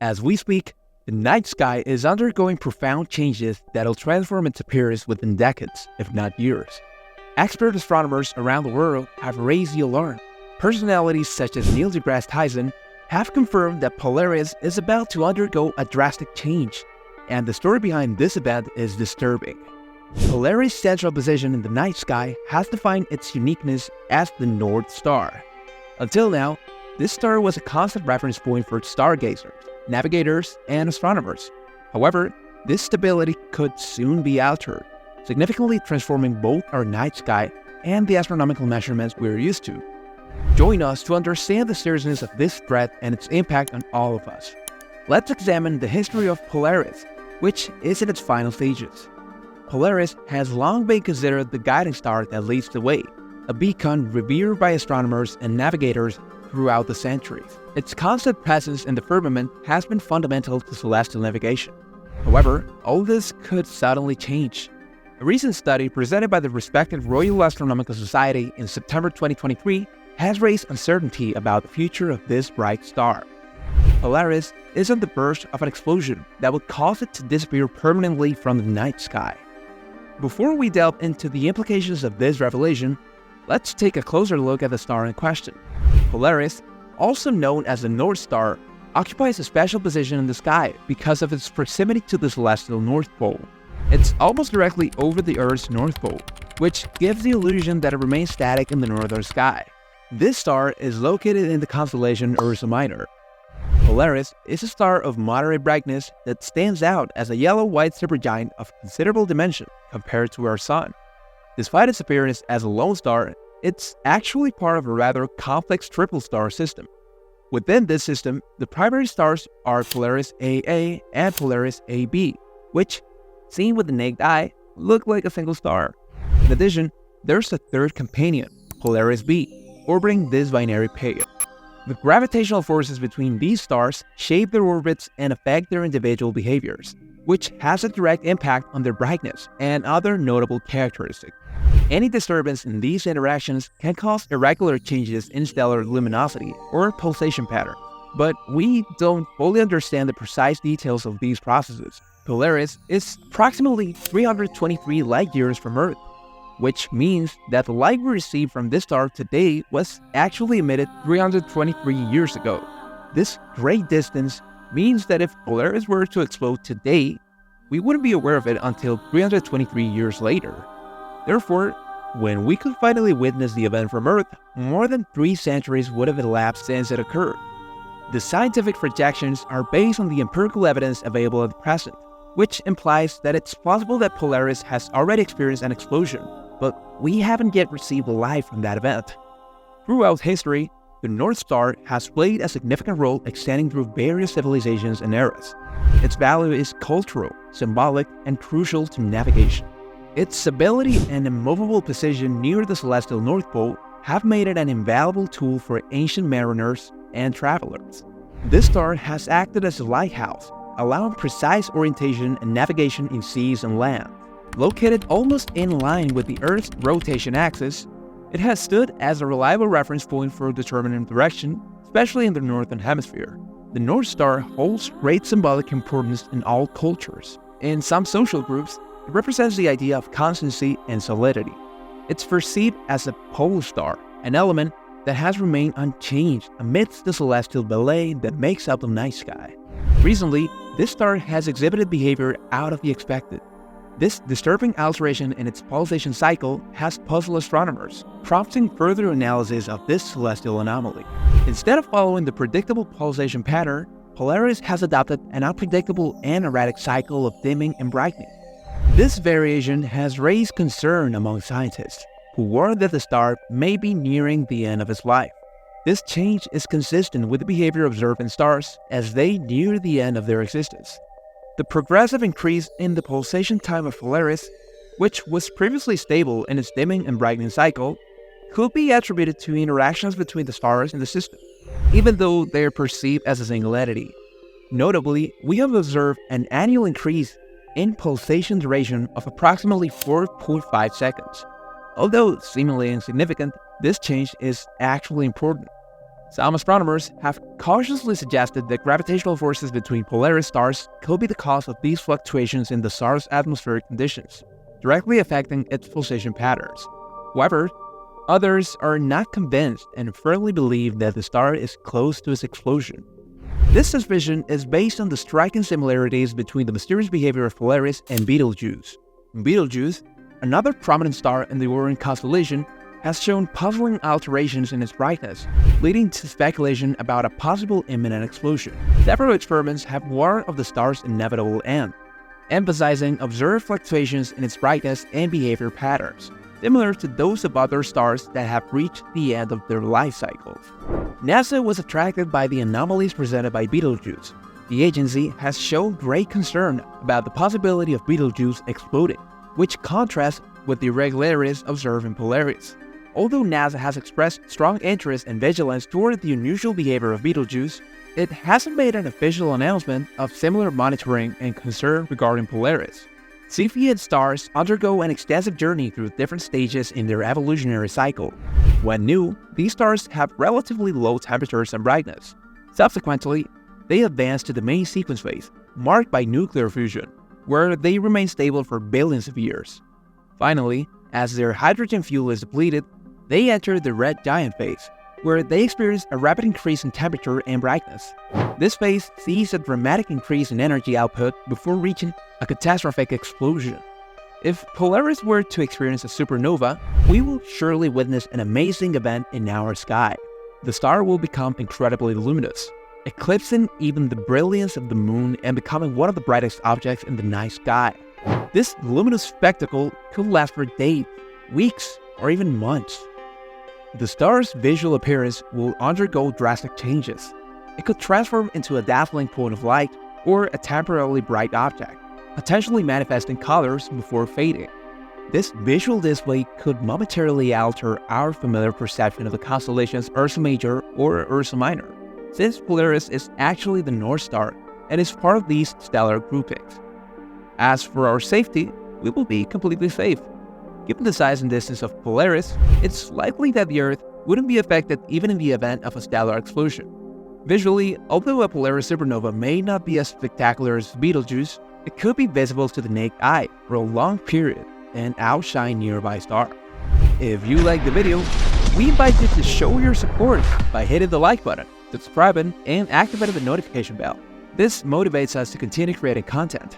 As we speak, the night sky is undergoing profound changes that'll transform its appearance within decades, if not years. Expert astronomers around the world have raised the alarm. Personalities such as Neil deGrasse Tyson have confirmed that Polaris is about to undergo a drastic change, and the story behind this event is disturbing. Polaris' central position in the night sky has defined its uniqueness as the North Star. Until now, this star was a constant reference point for stargazers, navigators, and astronomers. However, this stability could soon be altered, significantly transforming both our night sky and the astronomical measurements we're used to. Join us to understand the seriousness of this threat and its impact on all of us. Let's examine the history of Polaris, which is in its final stages. Polaris has long been considered the guiding star that leads the way, a beacon revered by astronomers and navigators throughout the centuries. Its constant presence in the firmament has been fundamental to celestial navigation. However, all this could suddenly change. A recent study presented by the respected Royal Astronomical Society in September 2023 has raised uncertainty about the future of this bright star. Polaris is on the verge of an explosion that would cause it to disappear permanently from the night sky. Before we delve into the implications of this revelation, let's take a closer look at the star in question. Polaris, also known as the North Star, occupies a special position in the sky because of its proximity to the celestial North Pole. It's almost directly over the Earth's North Pole, which gives the illusion that it remains static in the northern sky. This star is located in the constellation Ursa Minor. Polaris is a star of moderate brightness that stands out as a yellow-white supergiant of considerable dimension compared to our Sun. Despite its appearance as a lone star, it's actually part of a rather complex triple star system. Within this system, the primary stars are Polaris AA and Polaris AB, which, seen with the naked eye, look like a single star. In addition, there's a third companion, Polaris B, orbiting this binary pair. The gravitational forces between these stars shape their orbits and affect their individual behaviors, which has a direct impact on their brightness and other notable characteristics. Any disturbance in these interactions can cause irregular changes in stellar luminosity or pulsation pattern, but we don't fully understand the precise details of these processes. Polaris is approximately 323 light-years from Earth, which means that the light we receive from this star today was actually emitted 323 years ago. This great distance means that if Polaris were to explode today, we wouldn't be aware of it until 323 years later. Therefore, when we could finally witness the event from Earth, more than 3 centuries would have elapsed since it occurred. The scientific projections are based on the empirical evidence available at present, which implies that it's possible that Polaris has already experienced an explosion, but we haven't yet received light from that event. Throughout history, the North Star has played a significant role extending through various civilizations and eras. Its value is cultural, symbolic, and crucial to navigation. Its stability and immovable position near the celestial North Pole have made it an invaluable tool for ancient mariners and travelers. This star has acted as a lighthouse, allowing precise orientation and navigation in seas and land. Located almost in line with the Earth's rotation axis, it has stood as a reliable reference point for determining direction, especially in the northern hemisphere. The North Star holds great symbolic importance in all cultures. In some social groups, it represents the idea of constancy and solidity. It's perceived as a pole star, an element that has remained unchanged amidst the celestial ballet that makes up the night sky. Recently, this star has exhibited behavior out of the expected. This disturbing alteration in its pulsation cycle has puzzled astronomers, prompting further analysis of this celestial anomaly. Instead of following the predictable pulsation pattern, Polaris has adopted an unpredictable and erratic cycle of dimming and brightening. This variation has raised concern among scientists, who warn that the star may be nearing the end of its life. This change is consistent with the behavior observed in stars as they near the end of their existence. The progressive increase in the pulsation time of Polaris, which was previously stable in its dimming and brightening cycle, could be attributed to interactions between the stars in the system, even though they are perceived as a single entity. Notably, we have observed an annual increase in pulsation duration of approximately 4.5 seconds. Although seemingly insignificant, this change is actually important. Some astronomers have cautiously suggested that gravitational forces between Polaris stars could be the cause of these fluctuations in the star's atmospheric conditions, directly affecting its position patterns. However, others are not convinced and firmly believe that the star is close to its explosion. This suspicion is based on the striking similarities between the mysterious behavior of Polaris and Betelgeuse. Betelgeuse, another prominent star in the Orion constellation, has shown puzzling alterations in its brightness, leading to speculation about a possible imminent explosion. Several experiments have warned of the star's inevitable end, emphasizing observed fluctuations in its brightness and behavior patterns, similar to those of other stars that have reached the end of their life cycles. NASA was attracted by the anomalies presented by Betelgeuse. The agency has shown great concern about the possibility of Betelgeuse exploding, which contrasts with the irregularities observed in Polaris. Although NASA has expressed strong interest and vigilance toward the unusual behavior of Betelgeuse, it hasn't made an official announcement of similar monitoring and concern regarding Polaris. Cepheid stars undergo an extensive journey through different stages in their evolutionary cycle. When new, these stars have relatively low temperatures and brightness. Subsequently, they advance to the main sequence phase, marked by nuclear fusion, where they remain stable for billions of years. Finally, as their hydrogen fuel is depleted, they enter the red giant phase, where they experience a rapid increase in temperature and brightness. This phase sees a dramatic increase in energy output before reaching a catastrophic explosion. If Polaris were to experience a supernova, we will surely witness an amazing event in our sky. The star will become incredibly luminous, eclipsing even the brilliance of the moon and becoming one of the brightest objects in the night sky. This luminous spectacle could last for days, weeks, or even months. The star's visual appearance will undergo drastic changes. It could transform into a dazzling point of light or a temporarily bright object, potentially manifesting colors before fading. This visual display could momentarily alter our familiar perception of the constellations Ursa Major or Ursa Minor, since Polaris is actually the North Star and is part of these stellar groupings. As for our safety, we will be completely safe. Given the size and distance of Polaris, it's likely that the Earth wouldn't be affected even in the event of a stellar explosion. Visually, although a Polaris supernova may not be as spectacular as Betelgeuse, it could be visible to the naked eye for a long period and outshine nearby stars. If you liked the video, we invite you to show your support by hitting the like button, subscribing, and activating the notification bell. This motivates us to continue creating content.